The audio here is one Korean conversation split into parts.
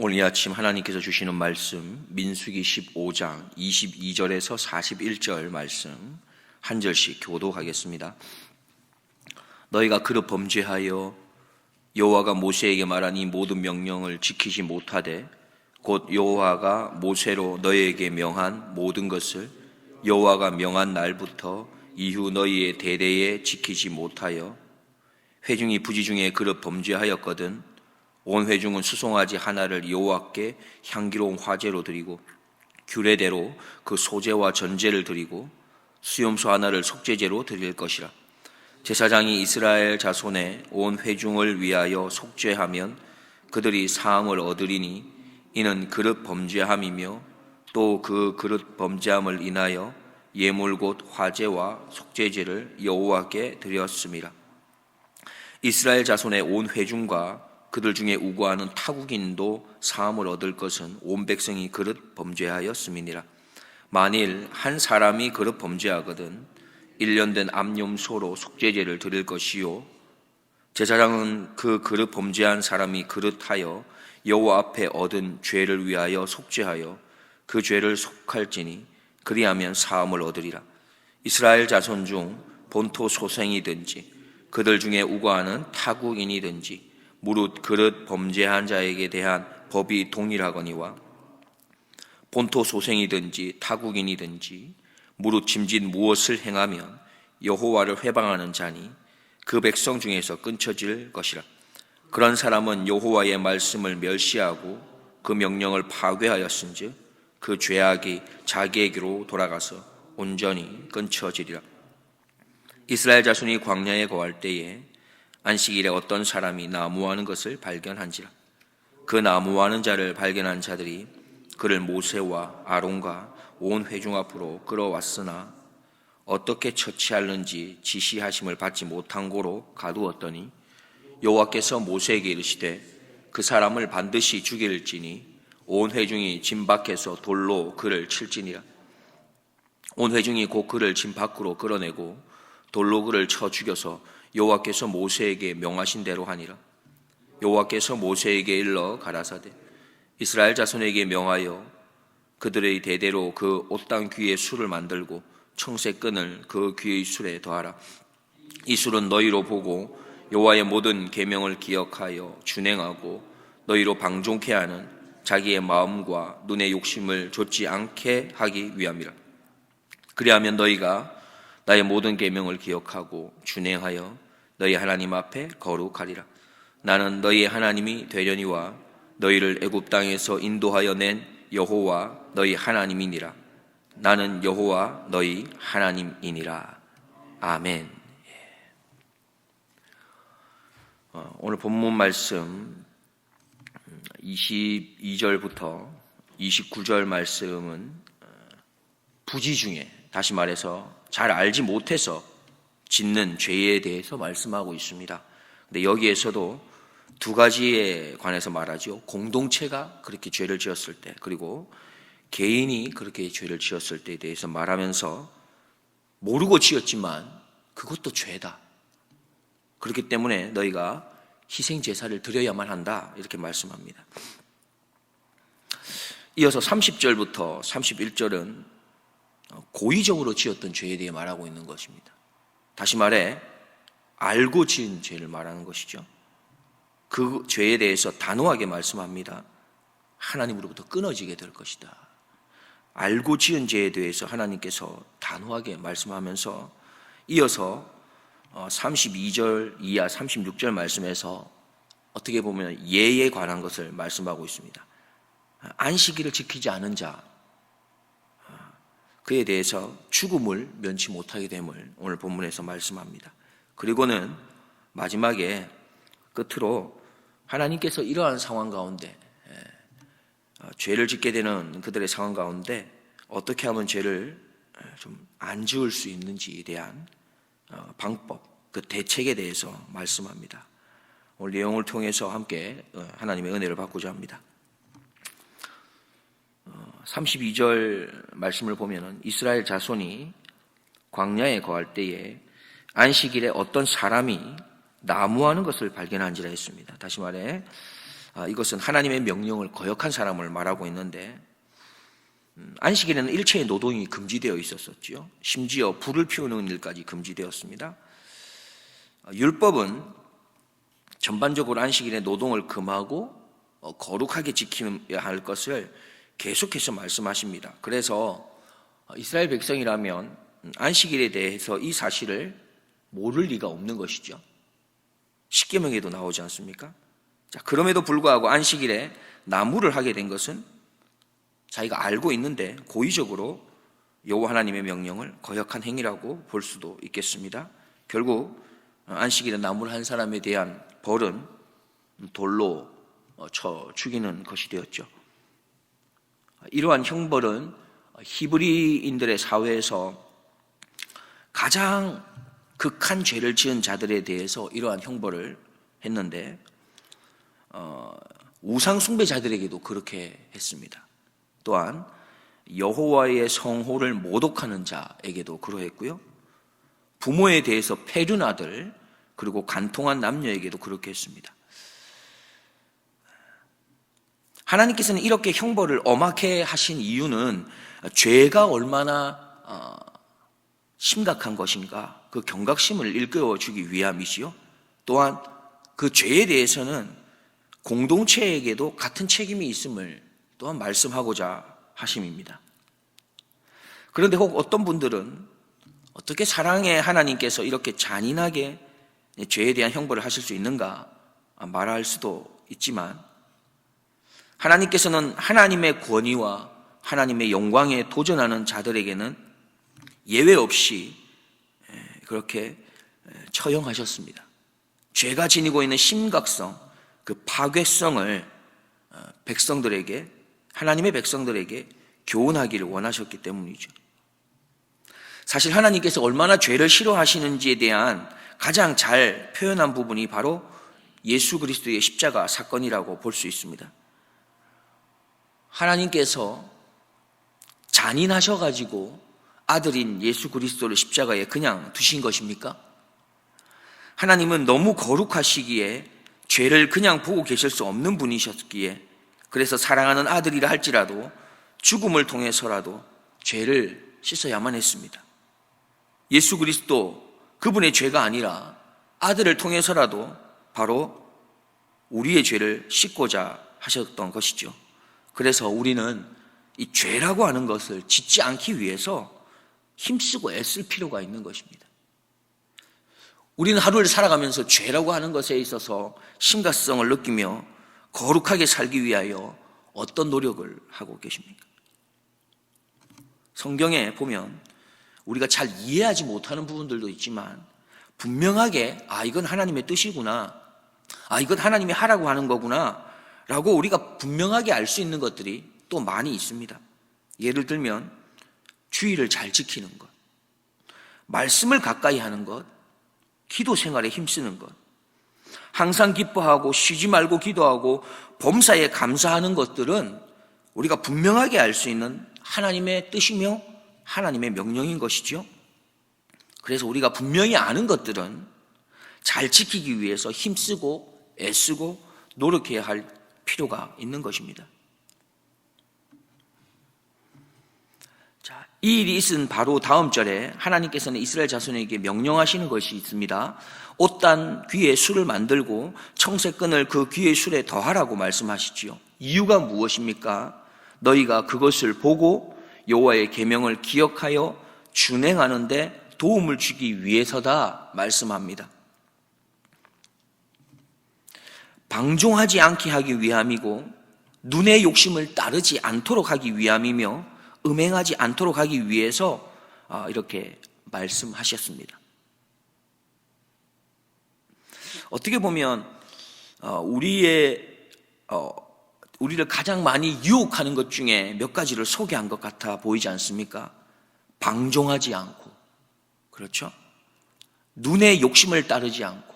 오늘 이 아침 하나님께서 주시는 말씀 민수기 15장 22절에서 41절 말씀 한 절씩 교독하겠습니다. 너희가 그릇 범죄하여 여호와가 모세에게 말한 이 모든 명령을 지키지 못하되 곧 여호와가 모세로 너희에게 명한 모든 것을 여호와가 명한 날부터 이후 너희의 대대에 지키지 못하여 회중이 부지중에 그릇 범죄하였거든 온 회중은 수송아지 하나를 여호와께 향기로운 화제로 드리고 규례대로 그 소제와 전제를 드리고 수염소 하나를 속죄제로 드릴 것이라. 제사장이 이스라엘 자손의 온 회중을 위하여 속죄하면 그들이 사함을 얻으리니 이는 그릇 범죄함이며 또 그 그릇 범죄함을 인하여 예물 곧 화제와 속죄제를 여호와께 드렸음이라. 이스라엘 자손의 온 회중과 그들 중에 우고하는 타국인도 사함을 얻을 것은 온 백성이 그릇 범죄하였음이니라. 만일 한 사람이 그릇 범죄하거든 1년 된 암염소로 속죄제를 드릴 것이요 제사장은 그 그릇 범죄한 사람이 그릇하여 여호와 앞에 얻은 죄를 위하여 속죄하여 그 죄를 속할지니 그리하면 사함을 얻으리라. 이스라엘 자손 중 본토 소생이든지 그들 중에 우고하는 타국인이든지 무릇 그릇 범죄한 자에게 대한 법이 동일하거니와 본토 소생이든지 타국인이든지 무릇 짐짓 무엇을 행하면 여호와를 회방하는 자니 그 백성 중에서 끊쳐질 것이라. 그런 사람은 여호와의 말씀을 멸시하고 그 명령을 파괴하였은즉 그 죄악이 자기에게로 돌아가서 온전히 끊쳐지리라. 이스라엘 자손이 광야에 거할 때에 안식일에 어떤 사람이 나무하는 것을 발견한지라. 그 나무하는 자를 발견한 자들이 그를 모세와 아론과 온 회중 앞으로 끌어왔으나 어떻게 처치하는지 지시하심을 받지 못한 고로 가두었더니 여호와께서 모세에게 이르시되 그 사람을 반드시 죽일지니 온 회중이 진 밖에서 돌로 그를 칠지니라. 온 회중이 곧 그를 진 밖으로 끌어내고 돌로 그를 쳐 죽여서 여호와께서 모세에게 명하신 대로 하니라. 여호와께서 모세에게 일러 가라사대 이스라엘 자손에게 명하여 그들의 대대로 그 옷당 귀의 술을 만들고 청새끈을 그 귀의 술에 더하라. 이 술은 너희로 보고 여호와의 모든 계명을 기억하여 준행하고 너희로 방종케 하는 자기의 마음과 눈의 욕심을 좇지 않게 하기 위함이라. 그리하면 너희가 나의 모든 계명을 기억하고 준행하여 너희 하나님 앞에 거룩하리라. 나는 너희의 하나님이 되려니와 너희를 애굽 땅에서 인도하여 낸 여호와 너희 하나님이니라. 나는 여호와 너희 하나님이니라. 아멘. 오늘 본문 말씀 22절부터 29절 말씀은 부지중에, 다시 말해서 잘 알지 못해서 짓는 죄에 대해서 말씀하고 있습니다. 근데 여기에서도 두 가지에 관해서 말하죠. 공동체가 그렇게 죄를 지었을 때, 그리고 개인이 그렇게 죄를 지었을 때에 대해서 말하면서 모르고 지었지만 그것도 죄다. 그렇기 때문에 너희가 희생 제사를 드려야만 한다. 이렇게 말씀합니다. 이어서 30절부터 31절은 고의적으로 지었던 죄에 대해 말하고 있는 것입니다. 다시 말해 알고 지은 죄를 말하는 것이죠. 그 죄에 대해서 단호하게 말씀합니다. 하나님으로부터 끊어지게 될 것이다. 알고 지은 죄에 대해서 하나님께서 단호하게 말씀하면서 이어서 32절 이하 36절 말씀에서 어떻게 보면 예에 관한 것을 말씀하고 있습니다. 안식일을 지키지 않은 자, 그에 대해서 죽음을 면치 못하게 됨을 오늘 본문에서 말씀합니다. 그리고는 마지막에 끝으로 하나님께서 이러한 상황 가운데 죄를 짓게 되는 그들의 상황 가운데 어떻게 하면 죄를 좀 안 지을 수 있는지에 대한 방법, 그 대책에 대해서 말씀합니다. 오늘 내용을 통해서 함께 하나님의 은혜를 받고자 합니다. 32절 말씀을 보면은 이스라엘 자손이 광야에 거할 때에 안식일에 어떤 사람이 나무하는 것을 발견한지라 했습니다. 다시 말해 이것은 하나님의 명령을 거역한 사람을 말하고 있는데, 안식일에는 일체의 노동이 금지되어 있었었지요. 심지어 불을 피우는 일까지 금지되었습니다. 율법은 전반적으로 안식일에 노동을 금하고 거룩하게 지켜야 할 것을 계속해서 말씀하십니다. 그래서 이스라엘 백성이라면 안식일에 대해서 이 사실을 모를 리가 없는 것이죠. 십계명에도 나오지 않습니까? 자, 그럼에도 불구하고 안식일에 나무를 하게 된 것은 자기가 알고 있는데 고의적으로 여호와 하나님의 명령을 거역한 행위라고 볼 수도 있겠습니다. 결국 안식일에 나무를 한 사람에 대한 벌은 돌로 쳐 죽이는 것이 되었죠. 이러한 형벌은 히브리인들의 사회에서 가장 극한 죄를 지은 자들에 대해서 이러한 형벌을 했는데, 우상 숭배자들에게도 그렇게 했습니다. 또한 여호와의 성호를 모독하는 자에게도 그러했고요, 부모에 대해서 패륜 아들 그리고 간통한 남녀에게도 그렇게 했습니다. 하나님께서는 이렇게 형벌을 엄하게 하신 이유는 죄가 얼마나 심각한 것인가, 그 경각심을 일깨워주기 위함이지요. 또한 그 죄에 대해서는 공동체에게도 같은 책임이 있음을 또한 말씀하고자 하심입니다. 그런데 혹 어떤 분들은 어떻게 사랑의 하나님께서 이렇게 잔인하게 죄에 대한 형벌을 하실 수 있는가 말할 수도 있지만, 하나님께서는 하나님의 권위와 하나님의 영광에 도전하는 자들에게는 예외 없이 그렇게 처형하셨습니다. 죄가 지니고 있는 심각성, 그 파괴성을 백성들에게, 하나님의 백성들에게 교훈하기를 원하셨기 때문이죠. 사실 하나님께서 얼마나 죄를 싫어하시는지에 대한 가장 잘 표현한 부분이 바로 예수 그리스도의 십자가 사건이라고 볼 수 있습니다. 하나님께서 잔인하셔가지고 아들인 예수 그리스도를 십자가에 그냥 두신 것입니까? 하나님은 너무 거룩하시기에 죄를 그냥 보고 계실 수 없는 분이셨기에, 그래서 사랑하는 아들이라 할지라도 죽음을 통해서라도 죄를 씻어야만 했습니다. 예수 그리스도, 그분의 죄가 아니라 아들을 통해서라도 바로 우리의 죄를 씻고자 하셨던 것이죠. 그래서 우리는 이 죄라고 하는 것을 짓지 않기 위해서 힘쓰고 애쓸 필요가 있는 것입니다. 우리는 하루를 살아가면서 죄라고 하는 것에 있어서 심각성을 느끼며 거룩하게 살기 위하여 어떤 노력을 하고 계십니까? 성경에 보면 우리가 잘 이해하지 못하는 부분들도 있지만, 분명하게 이건 하나님의 뜻이구나, 이건 하나님이 하라고 하는 거구나 라고 우리가 분명하게 알 수 있는 것들이 또 많이 있습니다. 예를 들면 주의를 잘 지키는 것, 말씀을 가까이 하는 것, 기도 생활에 힘쓰는 것, 항상 기뻐하고 쉬지 말고 기도하고 범사에 감사하는 것들은 우리가 분명하게 알 수 있는 하나님의 뜻이며 하나님의 명령인 것이죠. 그래서 우리가 분명히 아는 것들은 잘 지키기 위해서 힘쓰고 애쓰고 노력해야 할 필요가 있는 것입니다. 자, 이 일이 있은 바로 다음 절에 하나님께서는 이스라엘 자손에게 명령하시는 것이 있습니다. 옷단 귀에 술을 만들고 청색끈을 그 귀의 술에 더하라고 말씀하시지요. 이유가 무엇입니까? 너희가 그것을 보고 여호와의 계명을 기억하여 준행하는 데 도움을 주기 위해서다 말씀합니다. 방종하지 않게 하기 위함이고, 눈의 욕심을 따르지 않도록 하기 위함이며, 음행하지 않도록 하기 위해서 이렇게 말씀하셨습니다. 어떻게 보면 우리를 가장 많이 유혹하는 것 중에 몇 가지를 소개한 것 같아 보이지 않습니까? 방종하지 않고, 그렇죠? 눈의 욕심을 따르지 않고,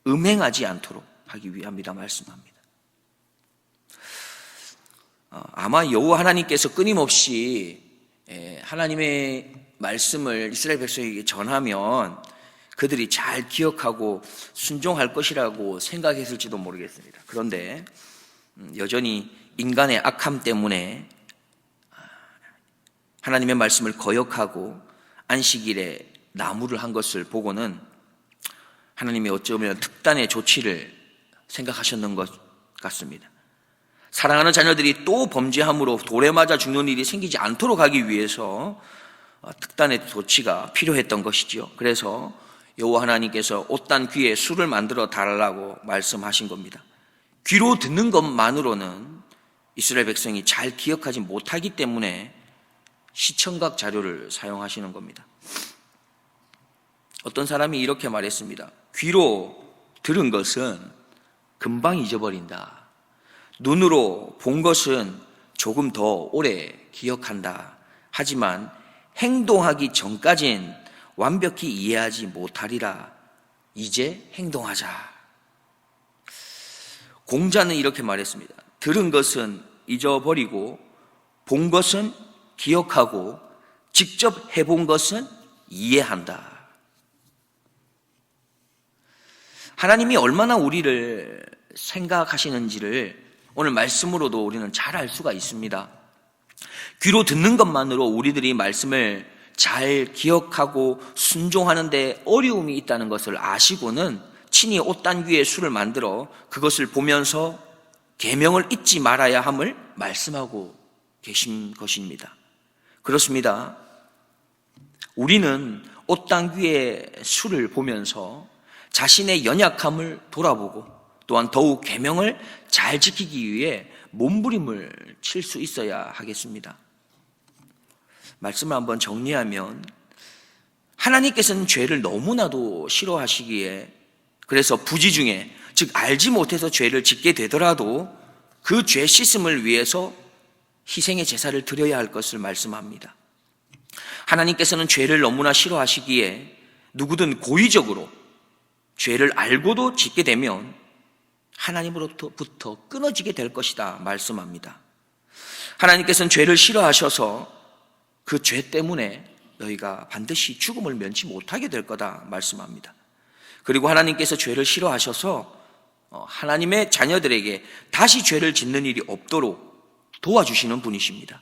음행하지 않도록 하기 위함이라 말씀합니다. 아마 여호와 하나님께서 끊임없이 하나님의 말씀을 이스라엘 백성에게 전하면 그들이 잘 기억하고 순종할 것이라고 생각했을지도 모르겠습니다. 그런데 여전히 인간의 악함 때문에 하나님의 말씀을 거역하고 안식일에 나무를 한 것을 보고는 하나님이 어쩌면 특단의 조치를 생각하셨는 것 같습니다. 사랑하는 자녀들이 또 범죄함으로 돌에 맞아 죽는 일이 생기지 않도록 하기 위해서 특단의 조치가 필요했던 것이죠. 그래서 여호와 하나님께서 옷단 귀에 술을 만들어 달라고 말씀하신 겁니다. 귀로 듣는 것만으로는 이스라엘 백성이 잘 기억하지 못하기 때문에 시청각 자료를 사용하시는 겁니다. 어떤 사람이 이렇게 말했습니다. 귀로 들은 것은 금방 잊어버린다. 눈으로 본 것은 조금 더 오래 기억한다. 하지만 행동하기 전까진 완벽히 이해하지 못하리라. 이제 행동하자. 공자는 이렇게 말했습니다. 들은 것은 잊어버리고 본 것은 기억하고 직접 해본 것은 이해한다. 하나님이 얼마나 우리를 생각하시는지를 오늘 말씀으로도 우리는 잘 알 수가 있습니다. 귀로 듣는 것만으로 우리들이 말씀을 잘 기억하고 순종하는 데 어려움이 있다는 것을 아시고는 친히 옷단 위에 술을 만들어 그것을 보면서 계명을 잊지 말아야 함을 말씀하고 계신 것입니다. 그렇습니다. 우리는 옷단 위에 술을 보면서 자신의 연약함을 돌아보고 또한 더욱 계명을 잘 지키기 위해 몸부림을 칠 수 있어야 하겠습니다. 말씀을 한번 정리하면 하나님께서는 죄를 너무나도 싫어하시기에 그래서 부지 중에 즉 알지 못해서 죄를 짓게 되더라도 그 죄 씻음을 위해서 희생의 제사를 드려야 할 것을 말씀합니다. 하나님께서는 죄를 너무나 싫어하시기에 누구든 고의적으로 죄를 알고도 짓게 되면 하나님으로부터 끊어지게 될 것이다 말씀합니다. 하나님께서는 죄를 싫어하셔서 그 죄 때문에 너희가 반드시 죽음을 면치 못하게 될 거다 말씀합니다. 그리고 하나님께서 죄를 싫어하셔서 하나님의 자녀들에게 다시 죄를 짓는 일이 없도록 도와주시는 분이십니다.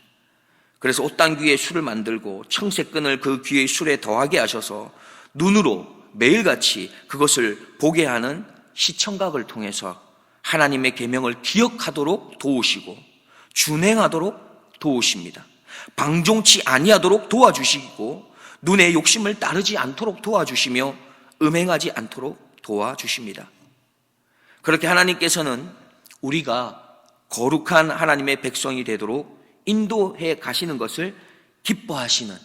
그래서 옷단 귀에 술을 만들고 청색끈을 그 귀의 술에 더하게 하셔서 눈으로 매일같이 그것을 보게 하는 시청각을 통해서 하나님의 계명을 기억하도록 도우시고 준행하도록 도우십니다. 방종치 아니하도록 도와주시고 눈의 욕심을 따르지 않도록 도와주시며 음행하지 않도록 도와주십니다. 그렇게 하나님께서는 우리가 거룩한 하나님의 백성이 되도록 인도해 가시는 것을 기뻐하시는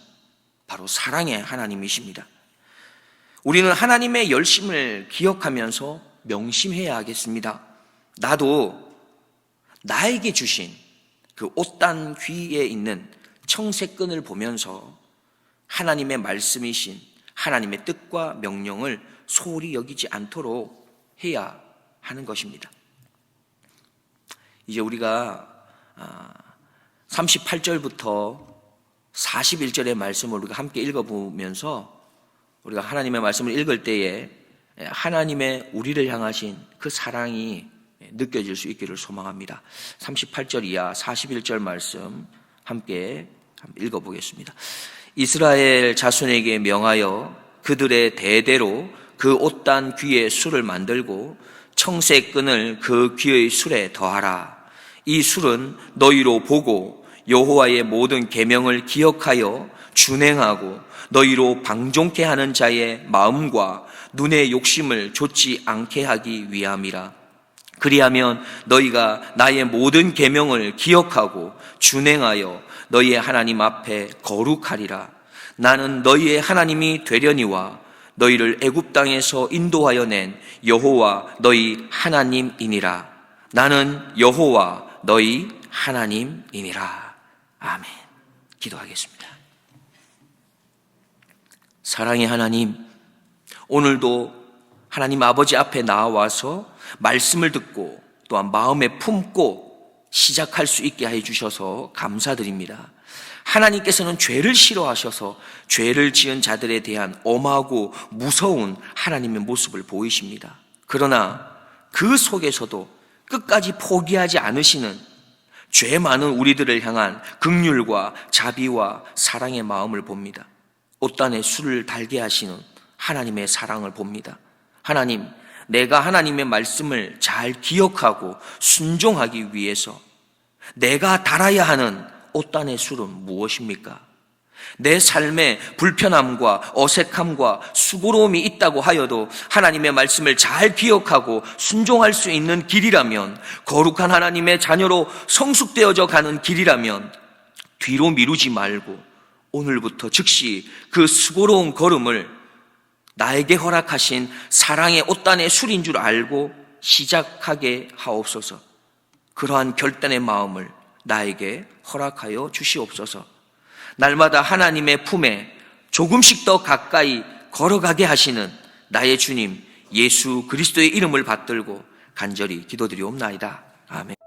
바로 사랑의 하나님이십니다. 우리는 하나님의 열심을 기억하면서 명심해야 하겠습니다. 나도 나에게 주신 그 옷단 귀에 있는 청색끈을 보면서 하나님의 말씀이신 하나님의 뜻과 명령을 소홀히 여기지 않도록 해야 하는 것입니다. 이제 우리가 38절부터 41절의 말씀을 우리가 함께 읽어보면서 우리가 하나님의 말씀을 읽을 때에 하나님의 우리를 향하신 그 사랑이 느껴질 수 있기를 소망합니다. 38절 이하 41절 말씀 함께 읽어보겠습니다. 이스라엘 자손에게 명하여 그들의 대대로 그 옷단 귀에 술을 만들고 청색 끈을 그 귀의 술에 더하라. 이 술은 너희로 보고 여호와의 모든 계명을 기억하여 준행하고 너희로 방종케 하는 자의 마음과 눈의 욕심을 좇지 않게 하기 위함이라. 그리하면 너희가 나의 모든 계명을 기억하고 준행하여 너희의 하나님 앞에 거룩하리라. 나는 너희의 하나님이 되려니와 너희를 애굽 땅에서 인도하여 낸 여호와 너희 하나님이니라. 나는 여호와 너희 하나님이니라. 아멘. 기도하겠습니다. 사랑의 하나님, 오늘도 하나님 아버지 앞에 나와서 말씀을 듣고 또한 마음에 품고 시작할 수 있게 해 주셔서 감사드립니다. 하나님께서는 죄를 싫어하셔서 죄를 지은 자들에 대한 엄하고 무서운 하나님의 모습을 보이십니다. 그러나 그 속에서도 끝까지 포기하지 않으시는 죄 많은 우리들을 향한 긍휼과 자비와 사랑의 마음을 봅니다. 옷단에 술을 달게 하시는 하나님의 사랑을 봅니다. 하나님, 내가 하나님의 말씀을 잘 기억하고 순종하기 위해서 내가 달아야 하는 옷단의 술은 무엇입니까? 내 삶에 불편함과 어색함과 수고로움이 있다고 하여도 하나님의 말씀을 잘 기억하고 순종할 수 있는 길이라면, 거룩한 하나님의 자녀로 성숙되어져 가는 길이라면 뒤로 미루지 말고 오늘부터 즉시 그 수고로운 걸음을 나에게 허락하신 사랑의 옷단의 술인 줄 알고 시작하게 하옵소서. 그러한 결단의 마음을 나에게 허락하여 주시옵소서. 날마다 하나님의 품에 조금씩 더 가까이 걸어가게 하시는 나의 주님 예수 그리스도의 이름을 받들고 간절히 기도드리옵나이다. 아멘.